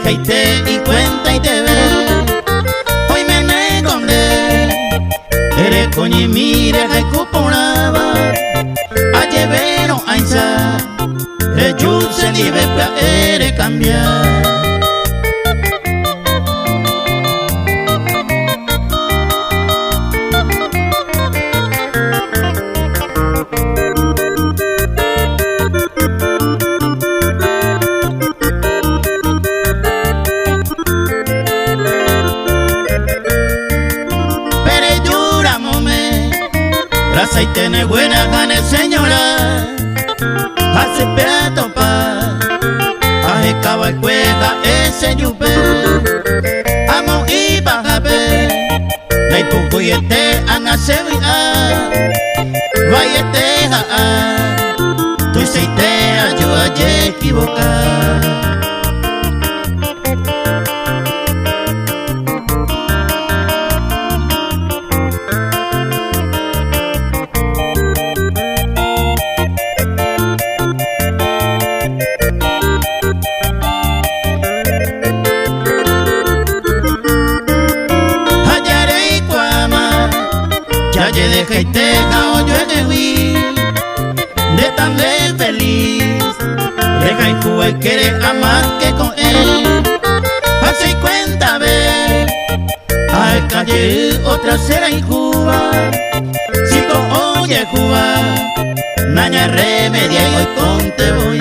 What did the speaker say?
dejaste y cuenta y te ve. Hoy me condé, eres coñi mire que cuponaba. A llevero a insa, e giù se li veppa ere cambiare. Y tiene buena gana señora, hace peato pa, aje cava y cueva ese yupe, amo y bajabe, la ipuco y este anasewi a, vaya este a, tu se te yo ayer equivocar. Ya te dejé y te cao yo en el de tan de feliz. Deja y fue y quiere amar que con él. Hace cuenta ve, al calle otra será en Cuba. Si con oye Cuba, naña remedia y hoy con te voy.